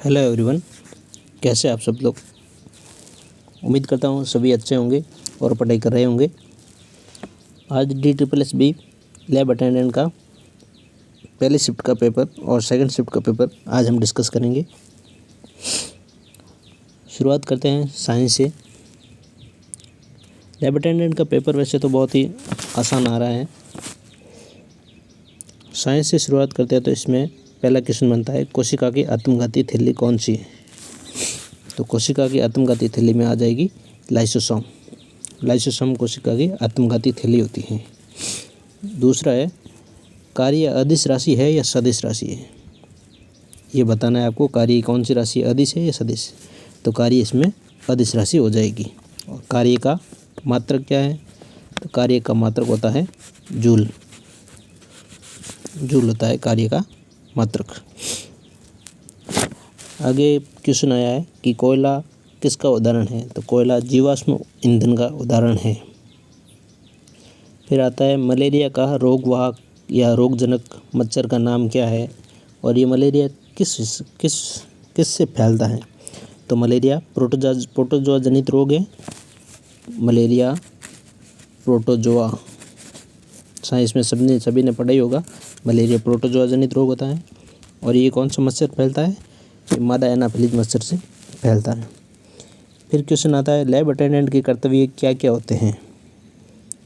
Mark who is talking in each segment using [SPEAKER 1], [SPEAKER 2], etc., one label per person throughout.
[SPEAKER 1] Hello everyone, कैसे आप सब लोग। उम्मीद करता हूँ सभी अच्छे होंगे और पढ़ाई कर रहे होंगे। आज DSSB लैब अटेंडेंट का पहली शिफ्ट का पेपर और सेकंड शिफ्ट का पेपर आज हम डिस्कस करेंगे। शुरुआत करते हैं साइंस से। लैब अटेंडेंट का पेपर वैसे तो बहुत ही आसान आ रहा है। साइंस से शुरुआत करते हैं तो इसमें पहला क्वेश्चन बनता है, कोशिका की आत्मघाती थैली कौन सी है। तो कोशिका की आत्मघाती थैली में आ जाएगी लाइसोसोम। लाइसोसोम कोशिका की आत्मघाती थैली होती है। दूसरा है, कार्य अदिश राशि है या सदिश राशि है। ये बताना है आपको, कार्य कौन सी राशि अदिश है या सदिश। तो कार्य इसमें अदिश राशि हो जाएगी। और कार्य का मात्रक क्या है, तो कार्य का मात्रक होता है जूल। जूल होता है कार्य का मात्रक। आगे क्वेश्चन आया है कि कोयला किसका उदाहरण है। तो कोयला जीवाश्म ईंधन का उदाहरण है। फिर आता है, मलेरिया का रोगवाहक या रोगजनक मच्छर का नाम क्या है और ये मलेरिया किस से फैलता है। तो मलेरिया प्रोटोजोआ जनित रोग है। मलेरिया प्रोटोजोआ, साइंस में सभी ने पढ़ा ही होगा। मलेरिया प्रोटोजोआ जनित रोग होता है। और ये कौन सा मच्छर फैलता है, ये मादा एनाफिलीज मच्छर से फैलता है। फिर क्वेश्चन आता है, लैब अटेंडेंट के कर्तव्य क्या क्या होते हैं।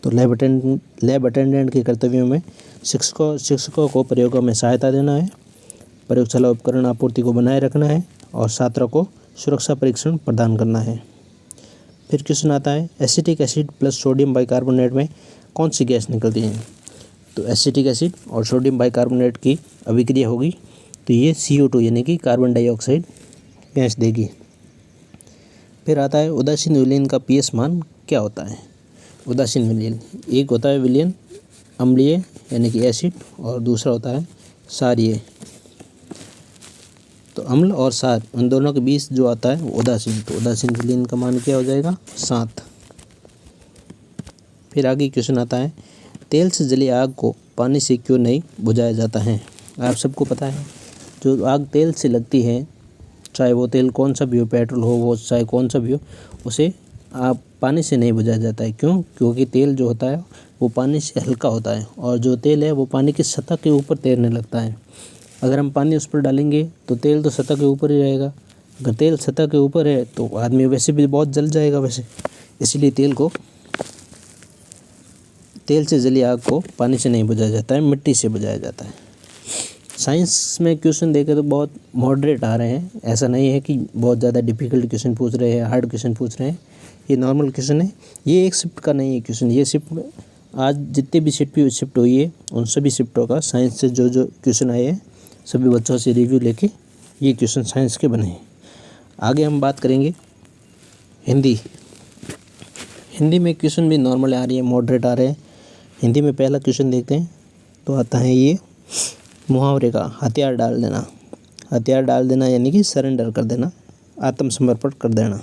[SPEAKER 1] तो लैब अटेंडेंट के कर्तव्यों में शिक्षकों को प्रयोगों में सहायता देना है, प्रयोगशाला उपकरण आपूर्ति को बनाए रखना है और छात्रों को सुरक्षा परीक्षण प्रदान करना है। फिर क्वेश्चन आता है, acetic acid plus sodium bicarbonate में कौन सी गैस निकलती है। तो एसिटिक एसिड और सोडियम बाइकार्बोनेट की अभिक्रिया होगी तो ये CO2 यानी कि कार्बन डाइऑक्साइड गैस देगी। फिर आता है, उदासीन विलयन का पीएच मान क्या होता है। उदासीन विलयन, एक होता है विलयन अम्लीय यानी कि एसिड और दूसरा होता है क्षारीय। तो अम्ल और क्षार उन दोनों के बीच जो आता है वो उदासीन। तो उदासीन विलयन का मान क्या हो जाएगा, 7। फिर आगे क्वेश्चन आता है, तेल से जली आग को पानी से क्यों नहीं बुझाया जाता है। आप सबको पता है, जो आग तेल से लगती है, चाहे वो तेल कौन सा भी हो, पेट्रोल हो वो चाहे कौन सा भी हो, उसे आप पानी से नहीं बुझाया जाता है। क्यों? क्योंकि तेल जो होता है वो पानी से हल्का होता है और जो तेल है वो पानी की सतह के ऊपर तैरने लगता है। अगर हम पानी उस पर डालेंगे तो तेल तो सतह के ऊपर ही रहेगा। अगर तेल सतह के ऊपर है तो आदमी वैसे भी बहुत जल जाएगा वैसे। इसीलिए तेल से जली आग को पानी से नहीं बुझाया जाता है, मिट्टी से बुझाया जाता है। साइंस में क्वेश्चन देखे तो बहुत मॉडरेट आ रहे हैं। ऐसा नहीं है कि बहुत ज़्यादा डिफ़िकल्ट क्वेश्चन पूछ रहे हैं, हार्ड क्वेश्चन पूछ रहे हैं। ये नॉर्मल क्वेश्चन है। ये एक शिफ्ट का नहीं है क्वेश्चन। ये शिफ्ट आज जितने भी शिफ्ट हुई है उन सभी शिफ्टों का साइंस से जो क्वेश्चन आए हैं सभी बच्चों से रिव्यू लेके ये क्वेश्चन साइंस के बने हैं। आगे हम बात करेंगे हिंदी। हिंदी में क्वेश्चन भी नॉर्मल आ रही है, मॉडरेट आ रहे हैं। हिंदी में पहला क्वेश्चन देखते हैं तो आता है ये, मुहावरे का हथियार डाल देना। हथियार डाल देना यानी कि सरेंडर कर देना, आत्मसमर्पण कर देना।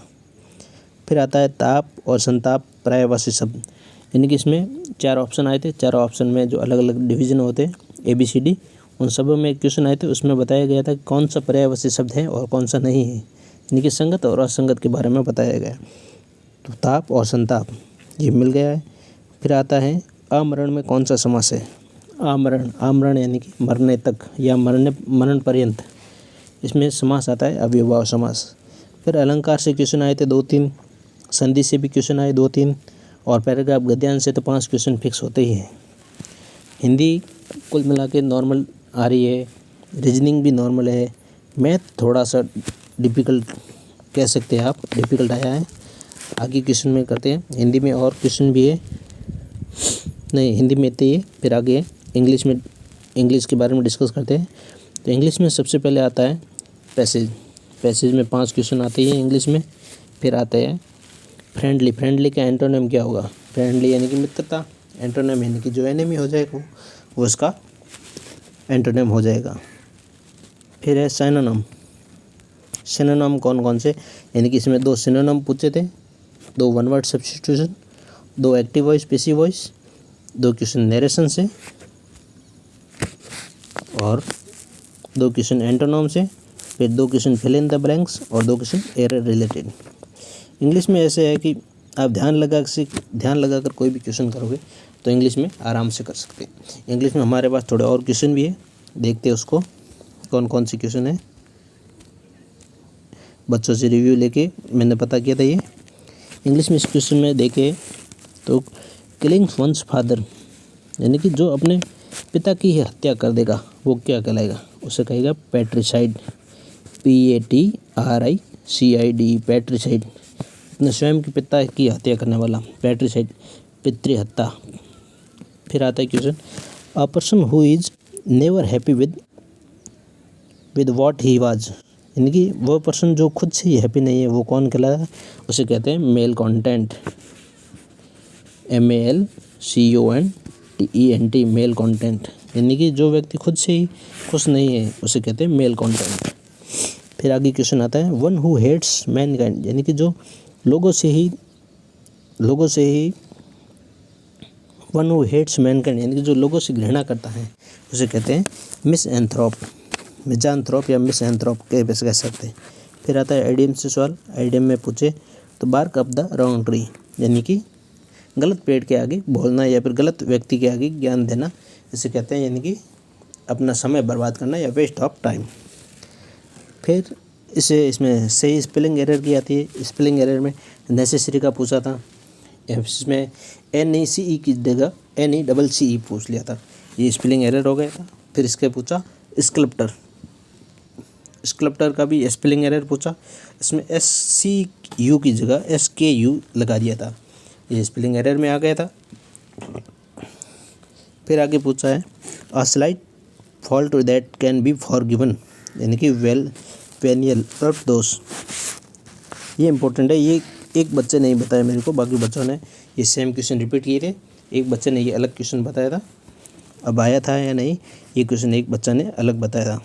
[SPEAKER 1] फिर आता है, ताप और संताप पर्यायवाची शब्द, यानी कि इसमें 4 ऑप्शन आए थे। 4 ऑप्शन में जो अलग अलग डिवीज़न होते हैं ABCD, उन सब में क्वेश्चन आए थे। उसमें बताया गया था कौन सा पर्यायवाची शब्द है और कौन सा नहीं है, यानी कि संगत और असंगत के बारे में बताया गया। तो ताप और संताप ये मिल गया है। फिर आता है, आमरण में कौन सा समास है। आमरण यानी कि मरने तक या मरण पर्यंत, इसमें समास आता है अव्ययभाव समास। फिर अलंकार से क्वेश्चन आए थे 2-3, संधि से भी क्वेश्चन आए 2-3 और पैराग्राफ गद्यांश से तो 5 क्वेश्चन फिक्स होते ही हैं। हिंदी कुल मिला के नॉर्मल आ रही है, रीजनिंग भी नॉर्मल है, मैथ थोड़ा सा डिफ़िकल्ट कह सकते हैं आप, डिफ़िकल्ट आया है। आगे क्वेश्चन में करते हैं, हिंदी में और क्वेश्चन भी है, नहीं हिंदी में इतने ही। फिर आगे इंग्लिश के बारे में डिस्कस करते हैं। तो इंग्लिश में सबसे पहले आता है पैसेज में 5 क्वेश्चन आते हैं इंग्लिश में। फिर आते हैं फ्रेंडली का एंटोनिम क्या होगा। फ्रेंडली यानी कि मित्रता, एंटोनिम यानी कि जो एनिमी हो जाएगा वो उसका एंटोनिम हो जाएगा। फिर है सिनोनिम कौन कौन से, यानी कि इसमें 2 सिनोनिम पूछे थे, 2 one word substitution, 2 active voice passive voice, 2 question narration से और 2 क्वेश्चन एंटोनिम से फिर 2 question fill in the blanks और 2 क्वेश्चन एरर रिलेटेड। इंग्लिश में ऐसे है कि आप ध्यान लगा कर कोई भी क्वेश्चन करोगे तो इंग्लिश में आराम से कर सकते हैं। इंग्लिश में हमारे पास थोड़े और क्वेश्चन भी है, देखते हैं उसको कौन कौन सी क्वेश्चन है। बच्चों से रिव्यू लेके मैंने पता किया था ये इंग्लिश में। इस क्वेश्चन में देखे तो किलिंग वंस फादर यानी कि जो अपने पिता की ही हत्या कर देगा वो क्या कहलाएगा, उसे कहेगा पैट्रिसाइड, PATRICID, पैट्रिसाइड। अपने स्वयं के पिता की हत्या करने वाला पैट्रिसाइड, पितृहत्या। फिर आता है question a person who is never happy with what he was यानी कि वो पर्सन जो खुद से ही हैप्पी नहीं है वो कौन कहलाएगा, उसे कहते हैं malcontent, MELCONTENT, malcontent. यानी कि जो व्यक्ति खुद से ही खुश नहीं है उसे कहते हैं मेल कंटेंट। फिर आगे क्वेश्चन आता है वन हु हेट्स मैनकाइंड यानी कि जो लोगों से ही वन हु हेट्स मैनकाइंड यानी कि जो लोगों से घृणा करता है उसे कहते हैं मिज़ान्थ्रोप या मिसएंथ्रोप कह सकते हैं। फिर आता है आइडियम से सवाल। आइडियम में पूछे तो bark up the wrong tree यानी कि गलत पेड़ के आगे बोलना या फिर गलत व्यक्ति के आगे ज्ञान देना, इसे कहते हैं यानी कि अपना समय बर्बाद करना या वेस्ट ऑफ टाइम। फिर इसमें सही स्पेलिंग एरर की आती है। स्पेलिंग एरर में नेसेसरी का पूछा था, इसमें NECE की जगह NECCE पूछ लिया था, ये स्पेलिंग एरर हो गया था। फिर इसके पूछा स्कल्प्टर का भी स्पेलिंग एरर पूछा, इसमें SCU की जगह SKU लगा दिया था, ये स्पेलिंग एरर में आ गया था। फिर आगे पूछा है a slight fault that can be forgiven यानी कि वेनियल दोष। ये इंपॉर्टेंट है, ये एक बच्चे ने ही बताया मेरे को, बाकी बच्चों ने ये सेम क्वेश्चन रिपीट किए थे। एक बच्चे ने ये अलग क्वेश्चन बताया था, अब आया था या नहीं ये क्वेश्चन एक बच्चा ने अलग बताया था।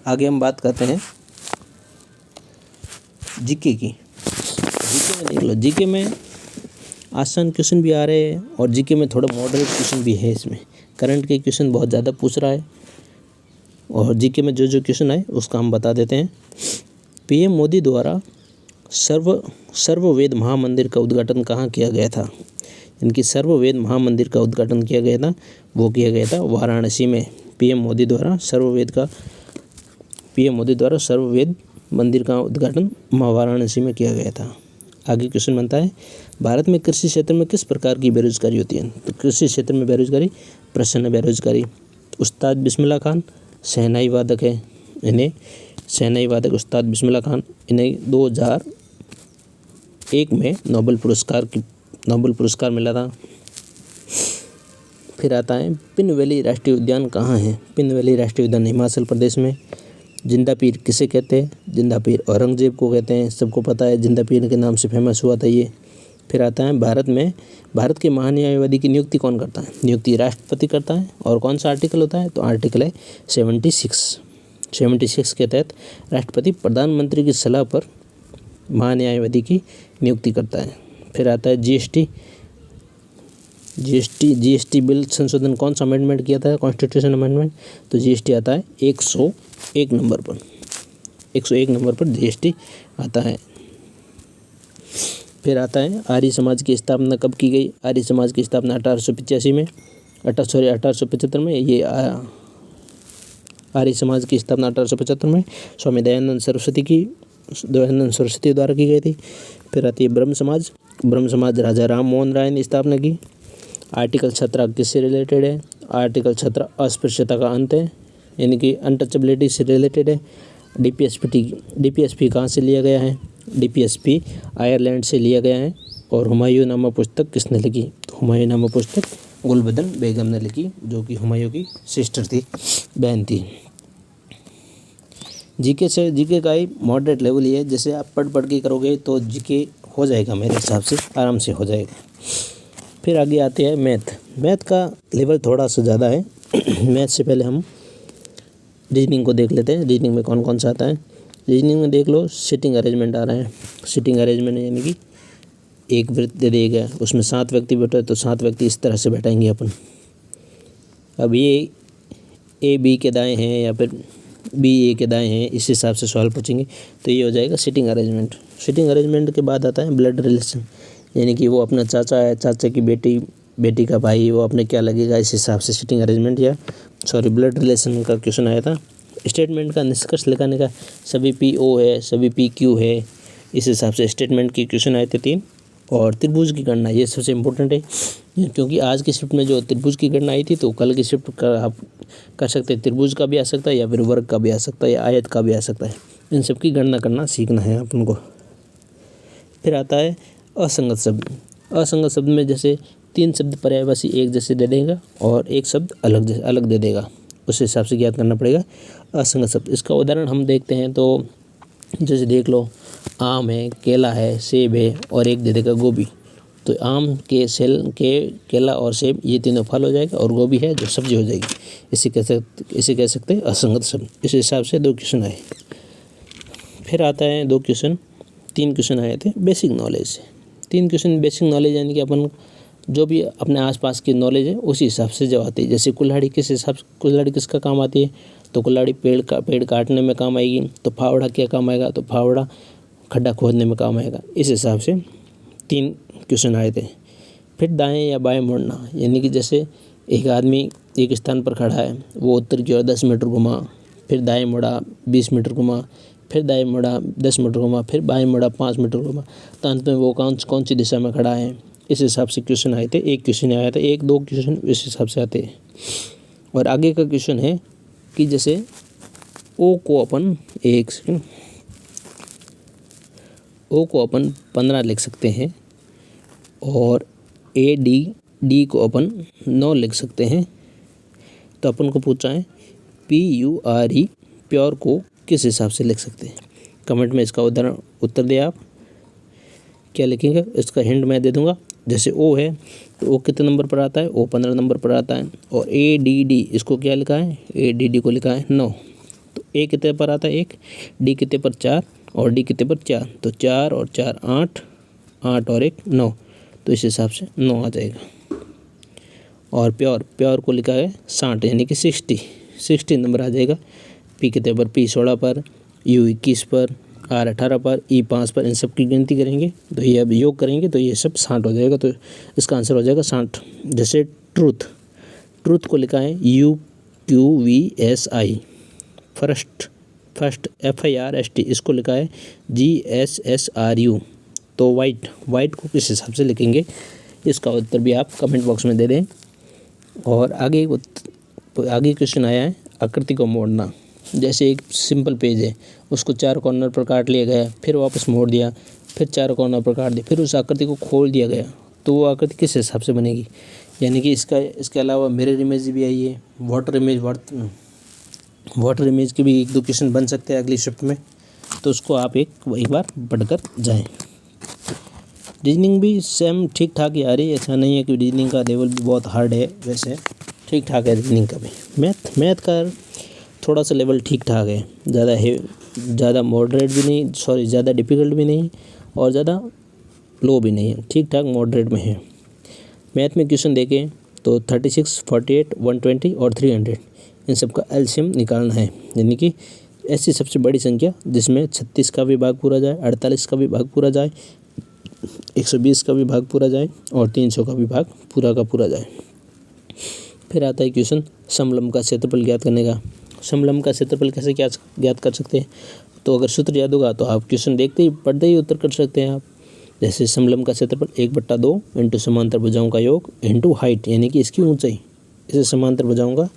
[SPEAKER 1] आगे हम बात करते हैं जीके की। जीके में देख लो, जीके में आसान क्वेश्चन भी आ रहे हैं और जीके में थोड़ा मॉडरेट क्वेश्चन भी है। इसमें करंट के क्वेश्चन बहुत ज़्यादा पूछ रहा है और जीके में जो क्वेश्चन आए उसका हम बता देते हैं। PM मोदी द्वारा सर्ववेद महामंदिर का उद्घाटन कहाँ किया गया था, इनकी सर्ववेद महामंदिर का उद्घाटन किया गया था, वो किया गया था वाराणसी में। PM मोदी द्वारा सर्ववेद मंदिर का उद्घाटन वाराणसी में किया गया था। आगे क्वेश्चन बनता है भारत में कृषि क्षेत्र में किस प्रकार की बेरोजगारी होती है, तो कृषि क्षेत्र में बेरोजगारी प्रसन्न बेरोजगारी। उस्ताद बिस्मिल्लाह खान शहनाई वादक है, इन्हें शहनाई वादक उस्ताद बिस्मिल्लाह खान, इन्हें 2001 में नोबेल पुरस्कार मिला था। फिर आता है पिन वैली राष्ट्रीय उद्यान कहाँ है, पिन वैली राष्ट्रीय उद्यान हिमाचल प्रदेश में। जिंदा पीर किसे कहते हैं, जिंदा पीर औरंगजेब को कहते हैं, सबको पता है, जिंदा पीर के नाम से फेमस हुआ था ये। फिर आता है भारत के महान्यायवादी की नियुक्ति कौन करता है, नियुक्ति राष्ट्रपति करता है। और कौन सा आर्टिकल होता है, तो आर्टिकल है 76 के तहत राष्ट्रपति प्रधानमंत्री की सलाह पर महान्यायवादी की नियुक्ति करता है। फिर आता है जीएसटी बिल संशोधन कौन सा अमेंडमेंट किया था, कॉन्स्टिट्यूशन अमेंडमेंट, तो जीएसटी आता है 101 नंबर पर, 101 नंबर पर जीएसटी आता है। फिर आता है आर्य समाज की स्थापना कब की गई, आर्य समाज की स्थापना 1875 में ये आर्य समाज की स्थापना 1875 में स्वामी दयानंद सरस्वती द्वारा की गई थी। फिर आती है ब्रह्म समाज राजा राम मोहन राय ने स्थापना की। आर्टिकल 17 किससे रिलेटेड है, आर्टिकल 17 अस्पृश्यता का अंत है यानी कि अनटचेबिलिटी से रिलेटेड है। डीपीएसपी कहाँ से लिया गया है, डीपीएसपी आयरलैंड से लिया गया है। और हुमायूं नामा पुस्तक किसने लिखी, तो हुमायूं नामा पुस्तक गुलबदन बेगम ने लिखी, जो कि हुमायूं की सिस्टर थी, बहन थी। जीके का ही मॉडरेट लेवल ही है, जैसे आप पढ़ के करोगे तो जीके हो जाएगा, मेरे हिसाब से आराम से हो जाएगा। फिर आगे आते हैं मैथ का लेवल थोड़ा सा ज़्यादा है। मैथ से पहले हम रीजनिंग को देख लेते हैं। रीजनिंग में कौन कौन सा आता है, रीजनिंग में देख लो सिटिंग अरेंजमेंट आ रहा है। सिटिंग अरेंजमेंट यानी कि एक वृत्त दे दिया गया, उसमें 7 व्यक्ति बैठे तो 7 व्यक्ति इस तरह से बैठाएंगे अपन। अब ये A B के दाएं हैं या फिर बी ए के दाएँ हैं, इस हिसाब से सवाल पूछेंगे। तो ये हो जाएगा सिटिंग अरेंजमेंट। सिटिंग अरेंजमेंट के बाद आता है ब्लड रिलेशन, यानी कि वो अपना चाचा है, चाचा की बेटी, बेटी का भाई, वो अपने क्या लगेगा, इस हिसाब से सिटिंग अरेंजमेंट या ब्लड रिलेशन का क्वेश्चन आया था। स्टेटमेंट का निष्कर्ष लगाने का, सभी पी ओ है, सभी पी क्यू है, इस हिसाब से स्टेटमेंट के क्वेश्चन आए थे 3। और त्रिभुज की गणना, ये सबसे इम्पोर्टेंट है, क्योंकि आज की शिफ्ट में जो त्रिभुज की गणना आई थी, तो कल की शिफ्ट का आप कर सकते हैं, त्रिभुज का भी आ सकता है या फिर वर्ग का भी आ सकता है या आयत का भी आ सकता है। इन सब की गणना करना सीखना है अपन को। फिर आता है असंगत शब्द। असंगत शब्द में जैसे 3 शब्द पर्यायवाची एक जैसे दे देगा और एक शब्द अलग दे देगा, उस हिसाब से ज्ञात करना पड़ेगा असंगत शब्द। इसका उदाहरण हम देखते हैं, तो जैसे देख लो, आम है, केला है, सेब है और एक दे देगा गोभी। तो आम के केला और सेब ये तीनों फल हो जाएगा और गोभी है जो सब्जी हो जाएगी। इसे कह सकते हैं असंगत शब्द। इस हिसाब से 2 क्वेश्चन आए। फिर आता है 3 क्वेश्चन आए थे बेसिक नॉलेज से। 3 क्वेश्चन बेसिक नॉलेज, यानी कि अपन जो भी अपने आसपास की नॉलेज है उसी हिसाब से जब आती है। जैसे कुल्हाड़ी किसका काम आती है, तो कुल्हाड़ी पेड़ काटने में काम आएगी। तो फावड़ा क्या काम आएगा, तो फावड़ा खड्डा खोदने में काम आएगा। इस हिसाब से 3 क्वेश्चन आए थे। फिर दाएं या बाएं मुड़ना, यानी कि जैसे एक आदमी एक स्थान पर खड़ा है, वो उत्तर की ओर 10 मीटर घुमा, फिर दाएं मुड़ा 20 मीटर घुमा, फिर दाएं मुड़ा 10 मीटर घुमा, फिर बाएं मुड़ा 5 मीटर घुमा, तो अंत में वो कौन सी दिशा में खड़ा है, इस हिसाब से क्वेश्चन आए थे। एक क्वेश्चन आया था, 1-2 क्वेश्चन इस हिसाब से आते हैं। और आगे का क्वेश्चन है कि जैसे ओ को अपन 15 लिख सकते हैं और डी को अपन 9 लिख सकते हैं। तो अपन को पूछा है PURE प्योर को किस हिसाब से लिख सकते हैं। कमेंट में इसका उत्तर दें आप, क्या लिखेंगे। इसका हिंट मैं दे दूंगा। जैसे ओ है तो ओ कितने नंबर पर आता है, ओ 15 नंबर पर आता है। और ADD इसको क्या लिखा है, ADD को लिखा है 9। तो ए कितने पर आता है 1, डी कितने पर 4 और डी कितने पर 4। तो 4 और 4 8, 8 और 1 9, तो इस हिसाब से 9 आ जाएगा। और प्योर को लिखा है 60, यानी कि 60 नंबर आ जाएगा। पी कितने पर, P 16 पर, U 21 पर, R 18 पर, E 5 पर। इन सब की गिनती करेंगे तो ये अब योग करेंगे तो ये सब 60 हो जाएगा। तो इसका आंसर हो जाएगा 60। जैसे ट्रूथ को लिखा है UQVSI, फर्स्ट FIRST, इसको लिखा है GSSRU। तो वाइट को किस हिसाब से लिखेंगे, इसका उत्तर भी आप कमेंट बॉक्स में दे दें। और आगे क्वेश्चन आया है आकृति को मोड़ना। जैसे एक सिंपल पेज है, उसको 4 कॉर्नर पर काट लिया गया, फिर वापस मोड़ दिया, फिर 4 कॉर्नर पर काट दिया, फिर उस आकृति को खोल दिया गया, तो वो आकृति किस हिसाब से बनेगी। यानी कि इसके अलावा मिरर इमेज भी आई है, वाटर इमेज के भी 1-2 क्वेश्चन बन सकते हैं अगली शिफ्ट में। तो उसको आप एक बार पढ़कर जाएँ। रीजनिंग भी सेम ठीक ठाक ही आ रही है, ऐसा नहीं है कि रीजनिंग का लेवल भी बहुत हार्ड है, वैसे ठीक ठाक है रीजनिंग का भी। मैथ का थोड़ा सा लेवल ठीक ठाक है, ज़्यादा मॉडरेट भी नहीं, ज़्यादा डिफ़िकल्ट भी नहीं और ज़्यादा लो भी नहीं है, ठीक ठाक मॉडरेट में है। मैथ में क्वेश्चन देखें तो 36, 48, 120 और 300, इन सब का एलसीएम निकालना है। यानी कि ऐसी सबसे बड़ी संख्या जिसमें 36 का भी भाग पूरा जाए, 48 का भी भाग पूरा जाए, 120 का भी भाग पूरा जाए और 300 का भी भाग पूरा का पूरा जाए। फिर आता है क्वेश्चन समलंब का क्षेत्रफल ज्ञात करने का। समलंब का क्षेत्रफल कैसे क्या ज्ञात कर सकते हैं, तो अगर सूत्र याद होगा तो आप क्वेश्चन देखते ही पढ़ते ही उत्तर कर सकते हैं आप। जैसे समलंब का क्षेत्रफल 1/2 इंटू समांतर भुजाओं का योग इंटू हाइट, यानी कि इसकी ऊंचाई, इसे समांतर भुजाओं का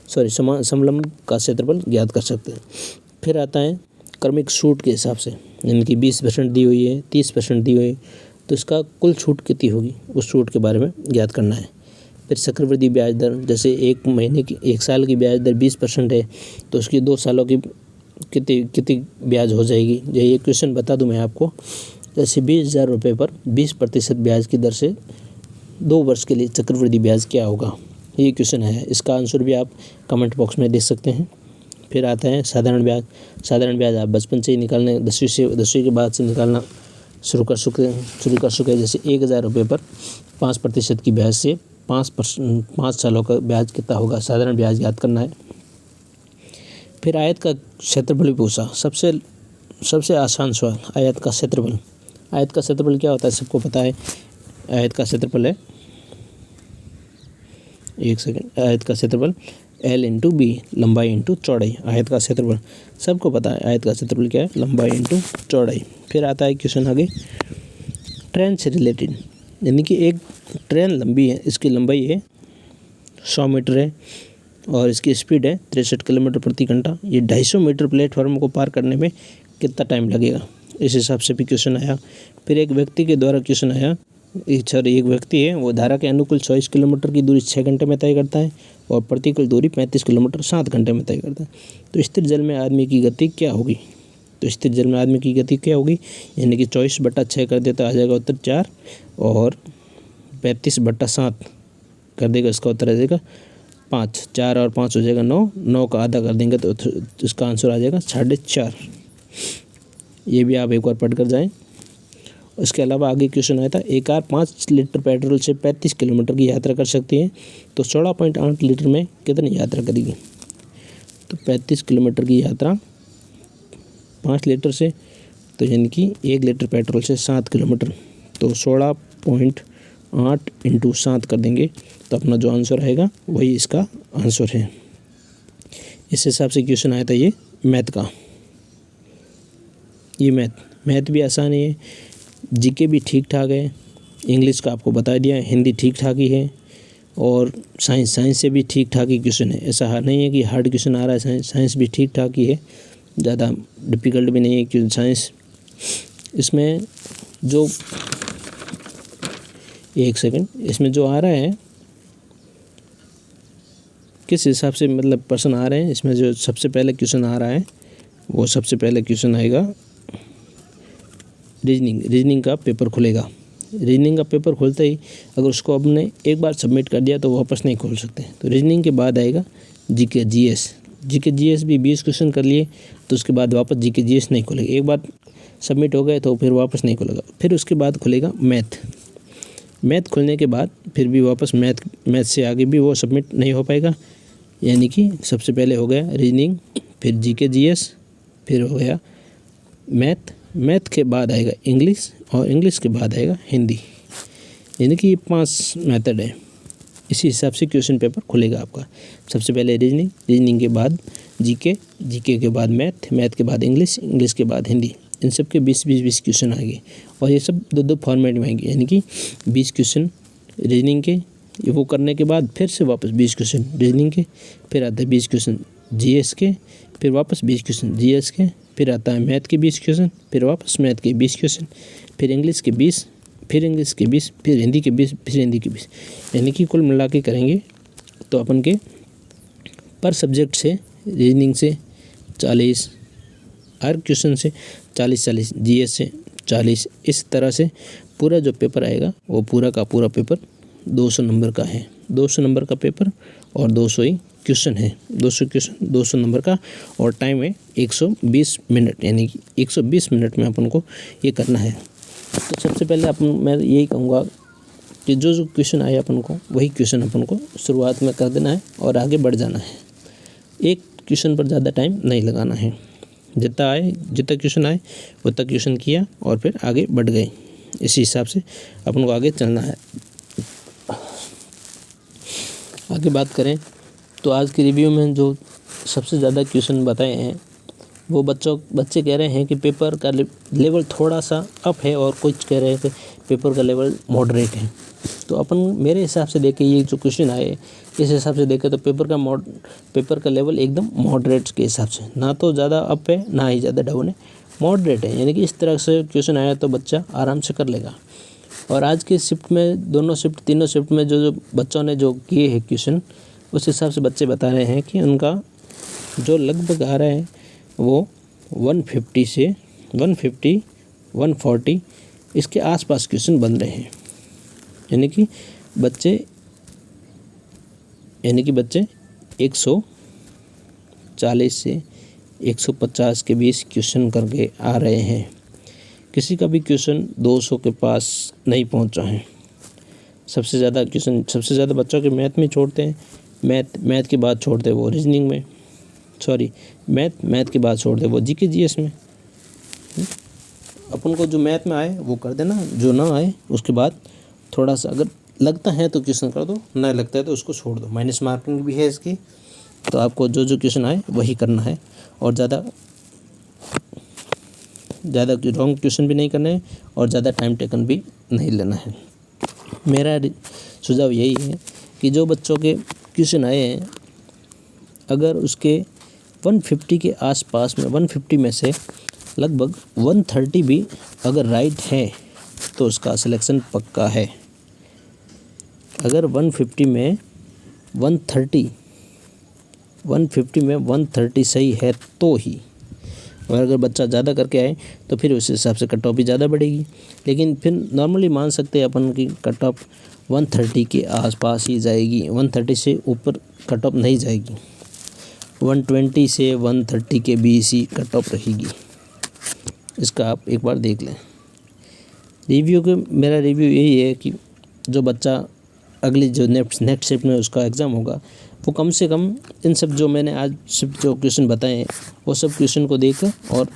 [SPEAKER 1] समलंब का क्षेत्रफल ज्ञात कर सकते हैं। फिर आता है क्रमिक छूट के हिसाब से, यानी कि 20% दी हुई है, 30% दी हुई है, तो इसका कुल छूट कितनी होगी, उस छूट के बारे में ज्ञात करना है। फिर चक्रवृद्धि ब्याज दर, जैसे एक साल की ब्याज दर 20% है, तो उसकी 2 सालों की कितनी ब्याज हो जाएगी। ये क्वेश्चन बता दूं मैं आपको। जैसे 20,000 रुपये पर 20% ब्याज की दर से 2 वर्ष के लिए चक्रवृद्धि ब्याज क्या होगा, ये क्वेश्चन है। इसका आंसर भी आप कमेंट बॉक्स में देख सकते हैं। फिर आता है साधारण ब्याज आप बचपन से ही निकालने, 10वीं के बाद से निकालना शुरू कर चुके। जैसे 1,000 रुपये पर 5% की ब्याज से 5 सालों का ब्याज कितना होगा, साधारण ब्याज याद करना है। फिर आयत का क्षेत्रफल भी पूछा। सबसे आसान सवाल, आयत का क्षेत्रफल। आयत का क्षेत्रफल क्या होता है सबको पता है। आयत का क्षेत्रफल है, एक सेकंड, आयत का क्षेत्रफल L इंटू बी, लंबाई इंटू चौड़ाई। आयत का क्षेत्रफल सबको पता है, आयत का क्षेत्रफल क्या है, लंबाई इंटू चौड़ाई। फिर आता है क्वेश्चन आगे ट्रेन से रिलेटेड, यानी कि एक ट्रेन लंबी है, इसकी लंबाई है 100 मीटर है और इसकी स्पीड है 63 किलोमीटर प्रति घंटा। ये 250 मीटर प्लेटफॉर्म को पार करने में कितना टाइम लगेगा, इस हिसाब से भी क्वेश्चन आया। फिर एक व्यक्ति के द्वारा क्वेश्चन आया, एक व्यक्ति है वो धारा के अनुकूल 24 किलोमीटर की दूरी 6 घंटे में तय करता है और प्रतिकूल दूरी 35 किलोमीटर 7 घंटे में तय करता है। तो स्थिर जल में आदमी की गति क्या होगी। तो स्थिर जल में आदमी की गति क्या होगी, यानी कि 24/6 कर देता आ जाएगा उत्तर 4 और 35/7 कर देगा, इसका उत्तर आ जाएगा 5। 4 और 5 हो जाएगा 9, 9 का आधा कर देंगे तो इसका आंसर आ जाएगा 4.5। ये भी आप एक बार पढ़ कर जाएँ। उसके अलावा आगे क्वेश्चन आया था, एक कार 5 लीटर पेट्रोल से 35 किलोमीटर की यात्रा कर सकती है, तो 16.8 लीटर में कितनी यात्रा करेगी। तो 35 किलोमीटर की यात्रा 5 लीटर से, तो यानी कि 1 लीटर पेट्रोल से 7 किलोमीटर, तो 16.8 इंटू 7 कर देंगे तो अपना जो आंसर आएगा वही इसका आंसर है। इस हिसाब से क्वेश्चन आया था ये मैथ का। ये मैथ भी आसान है, जीके भी ठीक ठाक है, इंग्लिश का आपको बता दिया, हिंदी ठीक ठाक ही है और साइंस से भी ठीक ठाक ही क्वेश्चन है। ऐसा नहीं है कि हार्ड क्वेश्चन आ रहा है, साइंस भी ठीक ठाक ही है, ज़्यादा डिफ़िकल्ट भी नहीं है क्योंकि साइंस इसमें जो एक सेकंड इसमें जो आ रहा है किस हिसाब से मतलब प्रश्न आ रहे हैं, इसमें जो सबसे पहले क्वेश्चन आ रहा है वो सबसे पहले क्वेश्चन आएगा रीजनिंग का पेपर खुलेगा। रीजनिंग का पेपर खुलते ही अगर उसको आपने एक बार सबमिट कर दिया तो वापस नहीं खोल सकते। तो रीजनिंग के बाद आएगा जीके जीएस भी 20 क्वेश्चन कर लिए तो उसके बाद वापस जीके जीएस नहीं खुलेगा, एक बार सबमिट हो गए तो फिर वापस नहीं खुलेगा। फिर उसके बाद खुलेगा मैथ खुलने के बाद फिर भी वापस मैथ से आगे भी वो सबमिट नहीं हो पाएगा, यानी कि सबसे पहले हो गया रीजनिंग, फिर जीके जीएस, फिर हो गया मैथ के बाद आएगा इंग्लिश और इंग्लिश के बाद आएगा हिंदी, यानी कि ये 5 मेथड है। इसी हिसाब से क्वेश्चन पेपर खुलेगा आपका। सबसे पहले रीजनिंग के बाद जीके के बाद मैथ के बाद इंग्लिश के बाद हिंदी। इन सब के 20 क्वेश्चन आएंगे और ये सब 2 फॉर्मेट में आएंगे, यानी कि 20 क्वेश्चन रीजनिंग के, वो करने के बाद फिर से वापस 20 क्वेश्चन रीजनिंग के, फिर आता है 20 क्वेश्चन जीएस के, फिर वापस 20 क्वेश्चन जीएस के, फिर आता है मैथ के 20 क्वेश्चन, फिर वापस मैथ के 20 क्वेश्चन, फिर इंग्लिश के 20, फिर इंग्लिश के 20, फिर हिंदी के 20, फिर हिंदी के 20, यानी कि कुल मिला के करेंगे तो अपन के पर सब्जेक्ट से रीजनिंग से 40, हर क्वेश्चन से 40, जीएस से 40, इस तरह से पूरा जो पेपर आएगा वो पूरा का पूरा पेपर 200 नंबर का है। 200 नंबर का पेपर और 200 ही क्वेश्चन है, 200 क्वेश्चन 200 नंबर का और टाइम है 120 मिनट, यानी कि 120 मिनट में अपन को ये करना है। तो सबसे पहले मैं यही कहूँगा कि जो क्वेश्चन आए अपन को वही क्वेश्चन अपन को शुरुआत में कर देना है और आगे बढ़ जाना है। एक क्वेश्चन पर ज़्यादा टाइम नहीं लगाना है, जितना क्वेश्चन आए उतना क्वेश्चन किया और फिर आगे बढ़ गए। इसी हिसाब से अपन को आगे चलना है। आगे बात करें तो आज की रिव्यू में जो सबसे ज़्यादा क्वेश्चन बताए हैं वो बच्चे कह रहे हैं कि पेपर का लेवल थोड़ा सा अप है और कुछ कह रहे हैं कि पेपर का लेवल मॉडरेट है। तो अपन मेरे हिसाब से देखें ये जो क्वेश्चन आए इस हिसाब से देखें तो पेपर का लेवल एकदम मॉडरेट के हिसाब से, ना तो ज़्यादा अप है ना ही ज़्यादा डाउन है, मॉडरेट है, यानी कि इस तरह से क्वेश्चन आया तो बच्चा आराम से कर लेगा। और आज की शिफ्ट में तीनों शिफ्ट में जो बच्चों ने जो किए हैं क्वेश्चन उस हिसाब से बच्चे बता रहे हैं कि उनका जो लगभग आ रहा है वो 150 से 150 140 इसके आसपास क्वेश्चन बन रहे हैं, यानी कि बच्चे 140 से 150 के बीच क्वेश्चन करके आ रहे हैं। किसी का भी क्वेश्चन 200 के पास नहीं पहुंचा है। सबसे ज़्यादा बच्चों के मैथ में छोड़ते हैं, मैथ के बाद छोड़ते हैं वो रीजनिंग में, सॉरी मैथ की बात छोड़ दे, वो जीके जीएस में अपन को जो मैथ में आए वो कर देना, जो ना आए उसके बाद थोड़ा सा अगर लगता है तो क्वेश्चन कर दो, ना लगता है तो उसको छोड़ दो। माइनस मार्किंग भी है इसकी, तो आपको जो जो क्वेश्चन आए वही करना है और ज़्यादा रॉन्ग क्वेश्चन भी नहीं करना है और ज़्यादा टाइम टेकन भी नहीं लेना है। मेरा सुझाव यही है कि जो बच्चों के क्वेश्चन आए हैं अगर उसके 150 के आसपास में 150 में से लगभग 130 भी अगर राइट है तो उसका सिलेक्शन पक्का है। अगर 150 में 130 सही है तो ही, और अगर बच्चा ज़्यादा करके आए तो फिर उस हिसाब से कट ऑफ भी ज़्यादा बढ़ेगी। लेकिन फिर नॉर्मली मान सकते हैं अपन की कट ऑफ 130 के आसपास ही जाएगी, 130 से ऊपर कट ऑफ नहीं जाएगी, 120 से 130 के बीच ही कट ऑफ रहेगी। इसका आप एक बार देख लें। मेरा रिव्यू यही है कि जो बच्चा अगली जो नेक्स्ट शिफ्ट में उसका एग्ज़ाम होगा वो कम से कम इन सब जो मैंने आज सिर्फ जो क्वेश्चन बताए हैं वो सब क्वेश्चन को देख, और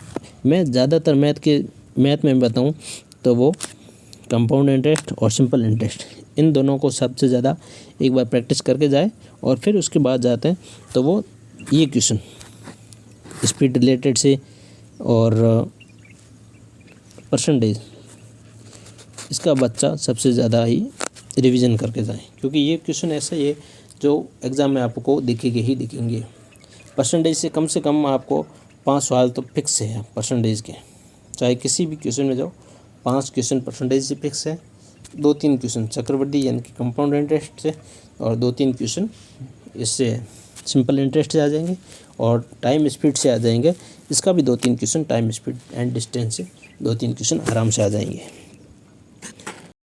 [SPEAKER 1] मैं ज़्यादातर मैथ में बताऊं तो वो कंपाउंड इंटरेस्ट और सिंपल इंटरेस्ट इन दोनों को सबसे ज़्यादा एक बार प्रैक्टिस करके जाए और फिर उसके बाद जाते हैं तो वो ये क्वेश्चन स्पीड रिलेटेड से और परसेंटेज इसका बच्चा सबसे ज़्यादा ही रिवीजन करके जाए, क्योंकि ये क्वेश्चन ऐसा ही है जो एग्ज़ाम में आपको दिखेंगे। परसेंटेज से कम आपको 5 सवाल तो फिक्स है परसेंटेज के, चाहे किसी भी क्वेश्चन में जाओ 5 क्वेश्चन परसेंटेज से फिक्स है, 2-3 क्वेश्चन चक्रवृद्धि यानी कि कंपाउंड इंटरेस्ट से और 2-3 क्वेश्चन इससे सिंपल इंटरेस्ट से आ जाएंगे और टाइम स्पीड से आ जाएंगे। इसका भी 2-3 question time speed and distance से 2-3 क्वेश्चन आराम से आ जाएंगे।